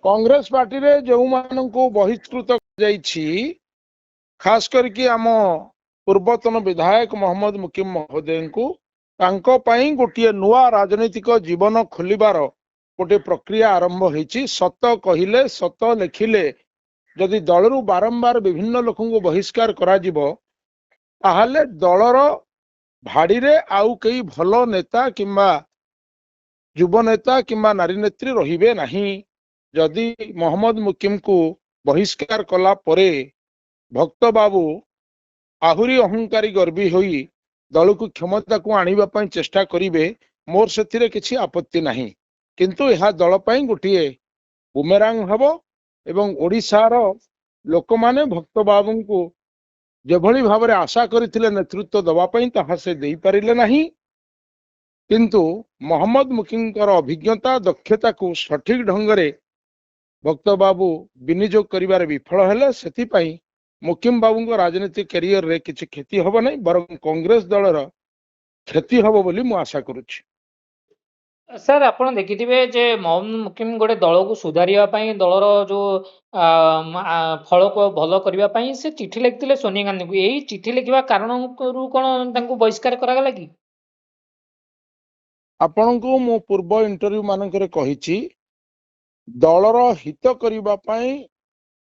Congress party रे जो मानू बहिष्कृत खास करके आम पूर्वतन विधायक मोहम्मद मुकीम महोदय को गोटे नुआ राजनीतिक जीवन खोलिबार गोटे प्रक्रिया आरंभ होती। सत कहले सत लिखिले जदि दलरू बारंबार विभिन्न लोक बहिष्कार करा ताहले दलर भाड़ी रे आउ कई भल नेता किंबा युव नेता किंबा नारी नेत्री रहिबे नहीं। जदि मोहम्मद मुकीम को बहिष्कार कला परे भक्त बाबू आहुरी अहंकारी गर्वी होई दल को क्षमता को आनिबा पई चेष्टा करिवे, मोर सेथिरे किछि आपत्ति नहीं। किंतु यह दल पई गोटिए बुमेरांग हबो एवं ओडिशार लोक माने भक्त बाबू को जेभली भाव आशा करथिले नेतृत्व दवा पई ताहा से देई परिले नहीं। किंतु मोहम्मद मुकीम अभिज्ञता दक्षता को सठिक ढंगरे भक्त बाबू विनियोग करिबार विफल हेले। सेथिपई मुकीम बाबू राजनीतिक कैरियर रे किछि क्षति हबो नहीं, बरं कांग्रेस दलर क्षति हबो बोली मु आशा करूछि। सर आपण देखिथिबे जे मोहम्मद मुकीम गोटे दल को सुधारिया पई दलर जो फल को भल करिया पई से चिठी लिखिथिले सोनिया गांधी को। एही चिठी लिखिबा कारण कोन तांको बहिष्कार करागला कि? आपण को मु पूर्व इंटरव्यू मानकरे कहिछि दलर हित करिबा पई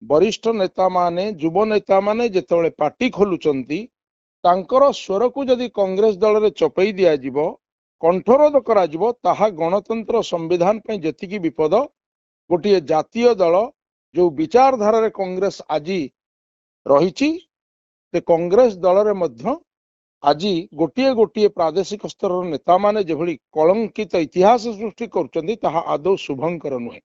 वरिष्ठ नेता माने युव नेता माने जेतेबेले पार्टी खोलुचंती तांकर स्वर को जदि कांग्रेस दल रे चपई दिया जिवो, कंठरोध करा जिवो, ताहा गणतंत्र संविधान पई जेतिकी विपद। गोटे जातीय दल जो विचारधारा रे कांग्रेस आजी रहिछि ते कांग्रेस दल रे मध्य आजी गोटे गोटे प्रादेशिक स्तर नेता माने जेभली कलंकित इतिहास सृष्टि करचंती ताहा आदौ शुभंकर नुहे।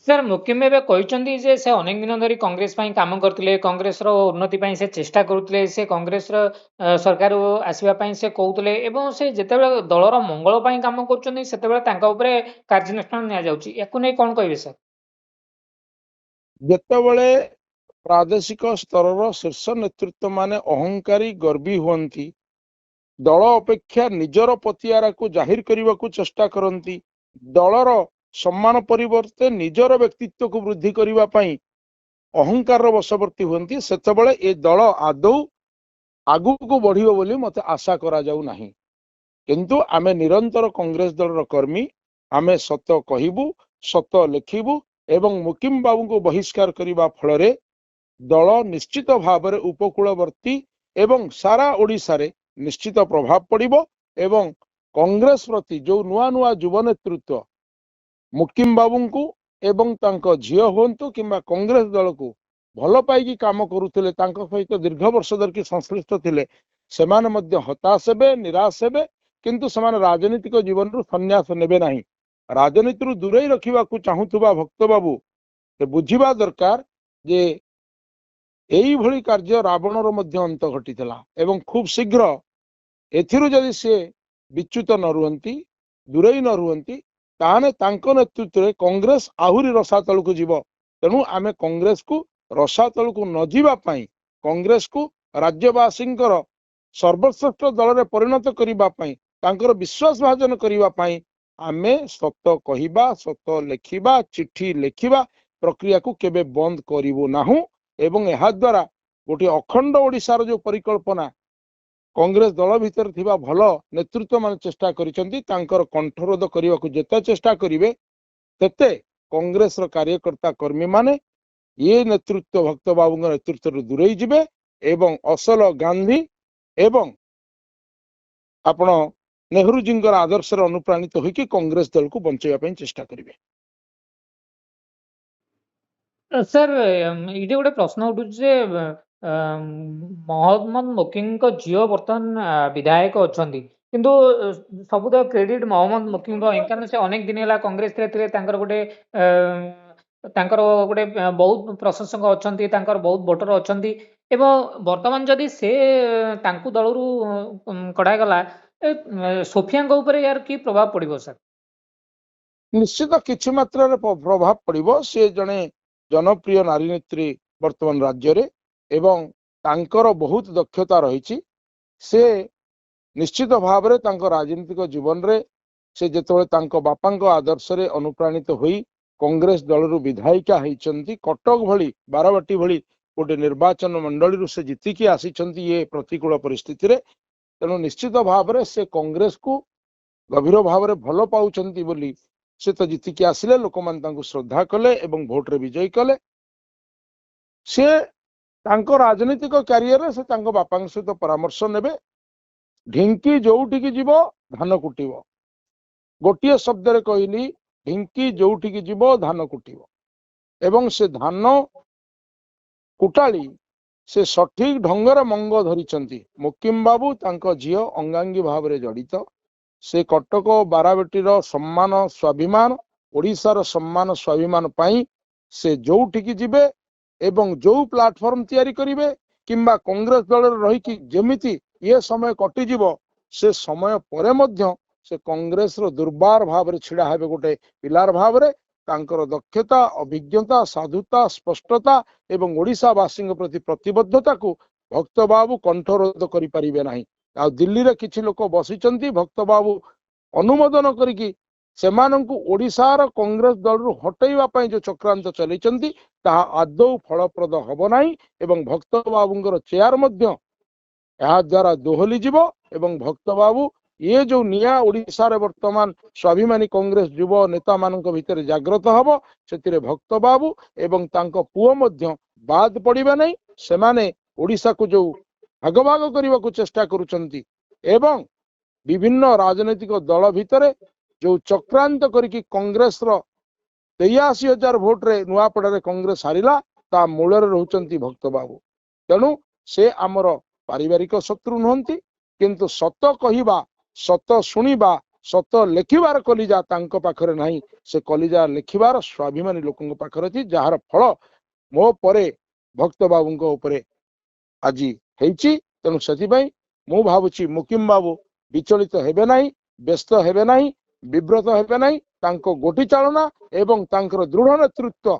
सर मुकीम एवं कहते जे से अनेक दिन धरी कांग्रेस पई काम करथिले, कांग्रेस रो उन्नति पई से चेष्टा करुथिले, से कांग्रेस रो सरकार आसीबा पई से कहउथिले एवं से जेतेबेले दलर मंगल पई काम करचंती सेतेबेले तांका उपरे कार्यानुष्ठान निया जाउची। याकु नै कोन कहबे सर? जेतेबेले प्रादेशिक स्तर शीर्ष नेतृत्व माने अहंकारी गर्वी हुअंती, दल अपेक्षा निजर पतियारा को जाहिर करने को चेष्टा करती, दलर सम्मान परिवर्ते निजर व्यक्तित्व को वृद्धि करने अहंकार वशवर्ती हुअंती, सेतेबेले ए दल आदौ आगु को बढ़िबो बोली मते आशा करा जाउ नाही। किंतु आमे निरंतर कांग्रेस दलर कर्मी, आमे सत कहबू, सत लिखिबू एवं मुकीम बाबू को बहिष्कार करने फल दल निश्चित भाव में उपकूलवर्ती एवं सारा ओडिशा रे निश्चित प्रभाव पड़िबो एवं कांग्रेस प्रति जो नुआ नुआ युव नेतृत्व मुकीम बाबू को एवं तांको झियो होंतु किंबा कांग्रेस दल को भल पाई काम करुथिले, तांको सहित दीर्घ वर्ष धरिकी संश्लिष्ट थिले, सेमाने मध्य हताश हेबे, निराश हेबे। किंतु सेमाने राजनीतिक जीवन रु संन्यास नेबे नाही। राजनीति रु दूरेई रखिबा को चाहुथुबा भक्त बाबू से बुझिबा दरकार जे एई भली कार्य रावणर मध्य अंत घटितला एवं खूब शीघ्र एथिरु जदि से विच्युत न रुहंती, दूरेई न रुहंती, ताने तांको नेतृत्व रे कांग्रेस आहुरी रसातल को जीव। तेणु आमे कांग्रेस को रसातल को न जीवा पाई, कांग्रेस को राज्यवासींकर सर्वश्रेष्ठ दल रे परिणत करिबा पाई, तांकर विश्वास भाजन करिबा पाई आमे सत कहिबा, सत लेखिबा, चिट्ठी लेखिबा प्रक्रिया को केबे बंद करिवो नाहु। एवं यह द्वारा गोटे अखंड ओडिशार जो परिकल्पना कांग्रेस दल भितर थिबा भल नेतृत्व मान चेष्टा करिसेंती, तांकर कंठरोध करने को जेते चेष्टा करिवे तेते कांग्रेस रो कार्यकर्ता कर्मी माने ये नेतृत्व भक्त बाबू नेतृत्व दूरेई जिबे एवं असल गांधी एवं आपण नेहरू जी आदर्श अनुप्राणित होइकि कांग्रेस दल को बंचैया पई चेष्टा करिवे। सर ये गोटे प्रश्न उठू जे मोहम्मद मुकीम को झील बर्तमान विधायक अच्छा किंतु सबुत क्रेडिट मोहम्मद मुकीम कारण से अनेक दिन है कांग्रेस गोटे गोटे बहुत प्रशंसक अच्छा, बहुत भोटर अच्छा एवं बर्तमान जदि से दल कढ़ागला सोफिया यार कि प्रभाव पड़ो सर? निश्चित किछि मात्रा प्रभाव पड़ो। से जने जनप्रिय नारी नेत्री वर्तमान राज्य रे एवं तांकर बहुत दक्षता रही। से निश्चित भाव रे तांकर राजनीतिक जीवन रे से जेतेबेले तांको बापांको आदर्शरे अनुप्राणित होई कांग्रेस दलरू विधायिका होइचंती कटक भली बारवाटी भली गोटे निर्वाचन मंडली से जीतिकी आसीचंती ये प्रतिकूल परिस्थिति रे तेणु निश्चित भाव में से कांग्रेस को गभीर भाव में भल पाउचंती बोली से तो जीतिकी आसिले लोक मान तांको श्रद्धा कले एवं भोट रे विजयी कले से तांको राजनीतिक कैरियर रे से तांको बापा सहित परामर्श नेबे ढिंकी जोउठी जीव धान कुटिब गोटे शब्द रे कहली ढिंकी जोउठी जीव धान कुटिब एवं से धान कुटाली से सठिक ढंगर मंग धरिचंती मुकिम बाबू तांको झियो अंगांगी भाव में जड़ित से कटक बाराबेटीर सम्मान स्वाभिमान ओडिशार सम्मान स्वाभिमान पाई से जोउठी जिबे एवं जो प्लाटफॉर्म तैयारी करिवे किंबा कांग्रेस दल रही कि जेमिति ये समय कटिजिव से समय परे मध्य से कांग्रेस रो दुर्बार भाव में छिड़ा हेबे गोटे पिलार भाव में तांकर दक्षता अभिज्ञता साधुता स्पष्टता एवं ओडिशावासी प्रति प्रतिबद्धता को भक्त बाबू कंठरोध करि परिबे नाही आ दिल्ली रे किछि लोक बसिचंती भक्त बाबू अनुमोदन करिकि सेमानंकु ओडिशार कांग्रेस दल रु हटैवा पई जो चक्रांत चलैचंती ताहा आदौ फलप्रद हबो नाही एवं भक्त बाबूंकर चेयर मध्य या द्वारा दोहली जीव एवं भक्त बाबू ये जो निया ओडिशा रे वर्तमान स्वाभिमानी कांग्रेस युव नेता मानक भितर जागृत हबो सेतिरे भक्त बाबू एवं तांको पुओ मध्य बाद पड़िबा नै सेमाने ओडिशा को जो भागभाग करने को चेष्टा करुचंती एवं विभिन्न राजनैतिक दल भितर जो चक्रांत करिकि कांग्रेस रो 83,000 भोट रे नुआपड़ा रे कांग्रेस हारिला ता मूल रहउचंती भक्त बाबू तेणु से आमर पारिवारिक शत्रु नहंती किंतु सत कहिबा सत सुनिबा सत लेखिबार कलिजा तांको पाखरे नाही से कलिजा लेखिबार स्वाभिमानी लोकंक पाखरे थी जार फल मो परे भक्त बाबूंको उपरे आजी हेची तेणु से मु भावुची मुकिम बाबू विचलित हेबे नाही व्यस्त हेबे नाही विव्रत हेबे नाही तांको गोटी चालना एवं तांकर दृढ़ नेतृत्व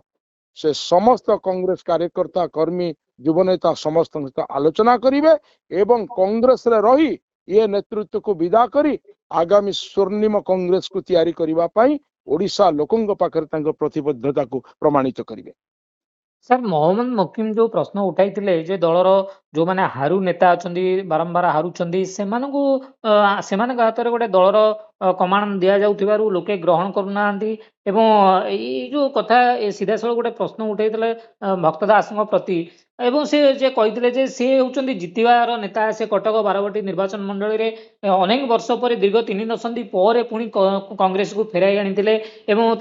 से समस्त कांग्रेस कार्यकर्ता कर्मी युवनेता समस्त आलोचना करिवे एवं कांग्रेस रे रही ये नेतृत्व को विदा करी आगामी स्वर्णिम कांग्रेस को तैयारी करिवा पई ओडिशा लोकंक पाखरे तांको प्रतिबद्धता को प्रमाणित करिवे। सर मोहम्मद मुकिम जो प्रश्न उठाई जे दलर जो माने हारू नेता अच्छा बारंबार हारुंट से हाथ में गोटे दलर कमांड दि जाऊ लोके ग्रहण करूना एवं जो कथा सीधा साल गोटे प्रश्न उठाई भक्त दास प्रति एवं से जे कही जे सी होती जितबार नेता से कटक बारवाटी निर्वाचन मंडल में अनेक वर्ष पर दीर्घ 3 दशंधि पर पुणी कांग्रेस को फेराई आनी एवं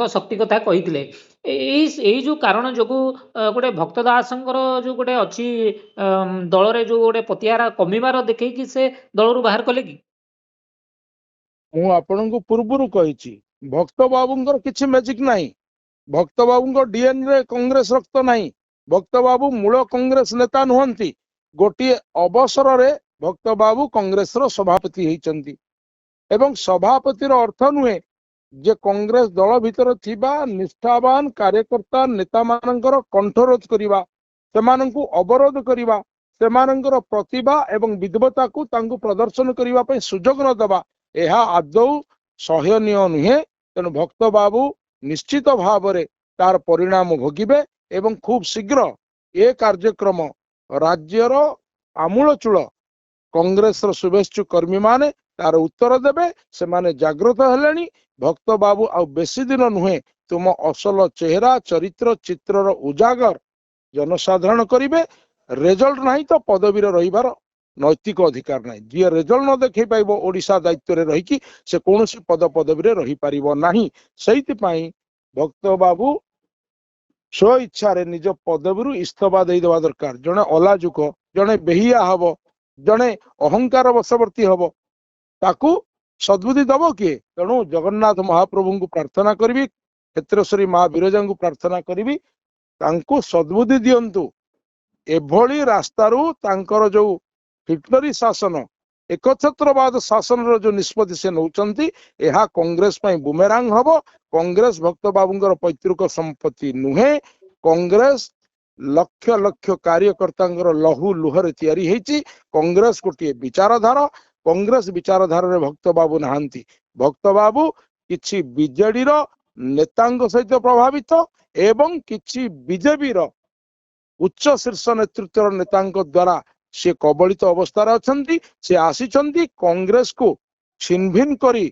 शक्ति कथा कही जो कारण जो गोटे भक्त दासंकर जो गोटे अच्छी दल रे जो गोटे पतियारा कमिबार देखी से दल रू बाहर कले कि मु आपन को पूर्वरु कहिछि भक्त बाबूंकर किछि मैजिक नाही भक्त बाबू डीएनए कांग्रेस रक्त नहीं भक्त बाबू मूल कांग्रेस नेता नुहंती गोटे अवसर रे भक्त बाबू कांग्रेस रो सभापति होइचंती एवं सभापति रो अर्थ नुहे जे कांग्रेस दल भितर थिबा निष्ठावान कार्यकर्ता नेता मानकर कंठरोध करिवा सेमानंकु अवरोध करिवा सेमानंकर प्रतिभा एवं विद्वता को तांकु प्रदर्शन करिवा पई सुजोग न दबा एहा आदौ सहनीय नुहे तेणु भक्त बाबू निश्चित भाव रे तार परिणाम भोगिबे एवं खूब शीघ्र ए कार्यक्रम राज्यर आमूलचूल कांग्रेस रो शुभेच्छु कर्मी माने तार उत्तर देबे से माने जागृत हेलेनी भक्त बाबू आ बेसी दिन नुहे तुम असल चेहरा चरित्र चित्र रो उजागर जनसाधारण करिवे रिजल्ट नहीं तो पदवी रहिबार नैतिक अधिकार नहीं जी रिजल्ट न देखै पाइबो ओडिशा दायित्व रे रही कि से कौन सी पद पदवी रे रही पारिबो नाही सेति पई भक्त बाबू स्व इच्छा रे निज पदवी रु इस्तफा दे देवा दरकार जने अलाजुक जने बेहिया हबो जने अहंकार वशवर्ती हबो ताकू सद्बुद्धि दबो किए तेणु जगन्नाथ महाप्रभु को प्रार्थना करी क्षेत्रेश्वरी माँ विरजा को प्रार्थना करी तांकू सद्बुद्धि दियंतु एभली रास्तारू तांकर जो हिटलरी शासन एकछत्रवाद शासन रो जो निष्पत्ति से नौचंती एहा कांग्रेस पई बुमेरांग हबो कांग्रेस भक्त बाबूंकर पैतृक संपत्ति नुहे कांग्रेस लक्ष लक्ष कार्यकर्ता लहू लुहरे तैयारी हेची कांग्रेस गोटे विचारधारा कांग्रेस विचारधारा भक्त बाबू नहांती भक्त बाबू किछि बीजेडी रो नेतांग सहित प्रभावित एवं किछि बीजेपी रो उच्च शीर्ष नेतृत्व नेतांग द्वारा से कबलित अवस्था अछंती से आसीचंती कांग्रेस को छिनभिन करी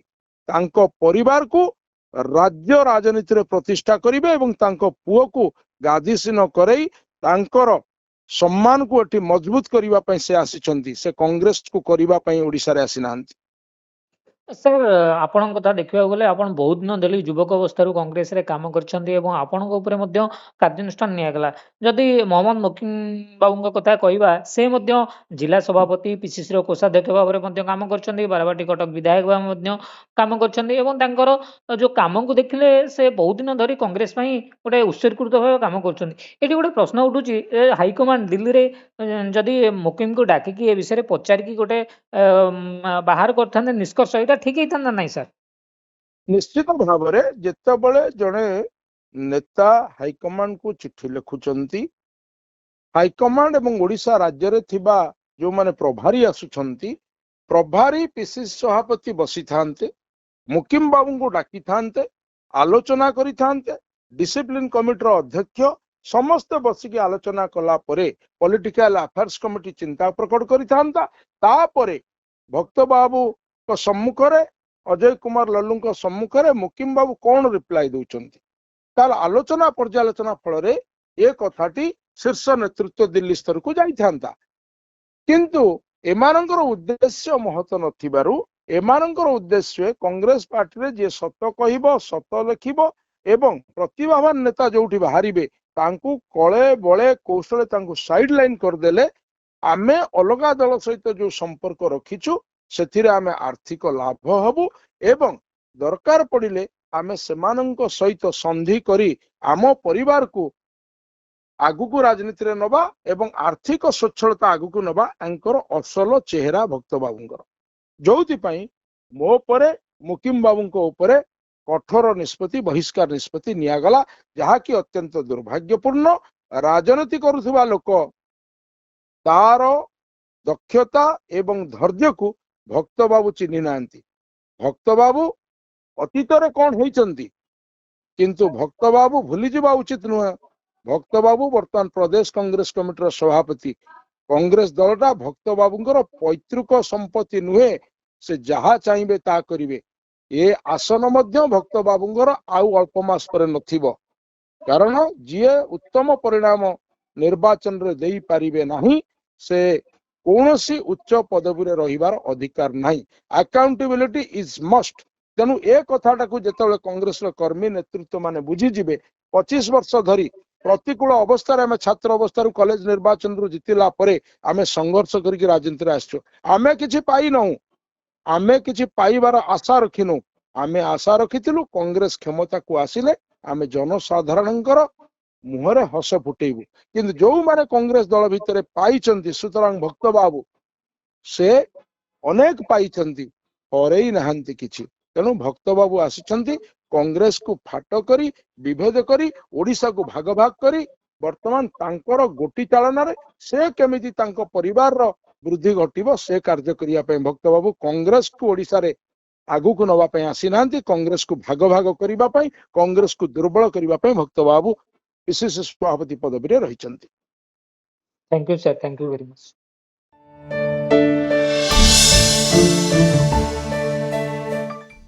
तांको परिवार को राज्य राजनीति रे प्रतिष्ठा करिवे एवं तांको पुओ को गादीसीन करई तांकर सम्मान को एटी मजबूत करिवा पई से आसीचंती से कांग्रेस को करिवा पई ओडिसा रे आसीनांती। सर आपन कथा देखिबा गले आपन बहुत दिन धरि युवक अवस्था कांग्रेस रे काम करछन्ती एवं आपन ऊपर मध्य कार्यानुष्ठान निया गला जदि मोहम्मद मोकिम बाबूଙ୍କ कथा कहबा से मध्य जिला सभापति पीसीसी रो कोषाध्यक्ष भाव मध्य काम करछन्ती बारबाटी कटक विधायक भाव मध्य काम करछन्ती एवं तांकर जो काम को देखिले से बहुत दिन धरि कांग्रेस पई गोटे उत्सर्गीकृत भाव काम करछन्ती एटी गोटे प्रश्न उठुची हाई कमांड दिल्ली रे जदि मोकिम को डाकी कि ए विषय रे पचार की गोटे बाहर करथाने निष्कर्ष एटा ठीक है नहीं सर निश्चित भाव में जितेबले जड़े नेता हाईकमांड को चिट्ठी लिखुचंती हाईकमांड एवं ओडिशा राज्य रे थिबा जो माने प्रभारी आसुचंती प्रभारी पीसीसी सभापति बसी थांते मुकिम बाबू को डाकी थांते आलोचना करी थांते डिसिप्लिन कमिटी रो अध्यक्ष समस्त बसिकी आलोचना कला परे पॉलिटिकल अफेयर्स कमिटी चिंता प्रकट करी थांता तापरे भक्त बाबू को सम्मुख रे अजय कुमार लल्लू सम्मुख में मुकिम बाबू कौन रिप्लाई दौरान तार आलोचना पर्यालोचना फल ए कथाटी शीर्ष नेतृत्व दिल्ली स्तर को जाइथांता किंतु एमानंकर उद्देश्य महत नथिबारु एमानंकर उद्देश्य कांग्रेस पार्टी रे जे सत कहिबो सत लिखिबो एवं प्रतिभावान नेता जोठी बाहरिबे तांकू कळे बळे कौशले तांकू साइड लाइन करदेले आमे अलगा दल सहित जो संपर्क रखिछु सेथिरे आमे आर्थिक लाभ हबु एवं दरकार पड़िले आमे सेमानंक सहित संधि करी आम परिवार को आगु को राजनीति रे नबा एवं आर्थिक स्वच्छलता आगु को नबा एंकर असल चेहरा भक्त बाबूंकर जोथि पई मो परे मुकिम बाबूंको उपरे कठोर निष्पत्ति बहिष्कार निष्पत्ति नियागला जहा कि अत्यंत दुर्भाग्यपूर्ण राजनीति करुथुबा लोक तार दक्षता एवं धैर्य को भक्त बाबू चिन्ह नांती भक्त बाबू अतीत रे कौन होइचंती किंतु भक्त बाबू भूली जिबा उचित नुह भक्त बाबू वर्तमान प्रदेश कांग्रेस कमिटी सभापति कांग्रेस दलटा भक्त बाबूंकर पैतृक संपत्ति नुहे से जहा चाहिए ता करिवे ए आसन मध्य भक्त बाबूंकर आउ अल्प मास पर नथिबो कारण जिए उत्तम परिणाम निर्वाचन रे देई पारिबे नाही से कौनसी उच्च पदवी रे रहिबार अधिकार नाही अकाउंटेबिलिटी इज मस्ट तेणु ए कथाटा को जेतेबेले कांग्रेस रो कर्मी नेतृत्व माने बुझी जिबे 25 वर्ष धरी प्रतिकूल अवस्था रे छात्र अवस्था कॉलेज निर्वाचन रु जितिला परे आमे संघर्ष करके राजनीति रे आछो आमे किछि पाई नहु आमे किछि पाइबार आशा रखिनु आमे आशा रखिथिलु कांग्रेस क्षमता को आसिले आमे जनसाधारणंकर मुहरे हस फुटेबु किंतु जो माने कांग्रेस दल भितर पाइचंती सुतरां भक्त बाबू से अनेक पाइचंती हरई नहांती किछि तेणु भक्त बाबू आसिचंती कांग्रेस को फाट करी विभेद करी ओडिशा को भाग भाग करी वर्तमान तांकर गोटी चालना रे से केमिति तांको परिवार रो वृद्धि घटिबो से कार्य करिया पे भक्त बाबू कांग्रेस को ओडिशा रे आगु को नवा पे आसी नांती कांग्रेस को भाग भाग करिबा पे कांग्रेस को दुर्बल करिबा पे भक्त बाबू पीसीसी सभापति पदवी रे रहिचंती। Thank you sir thank you very much.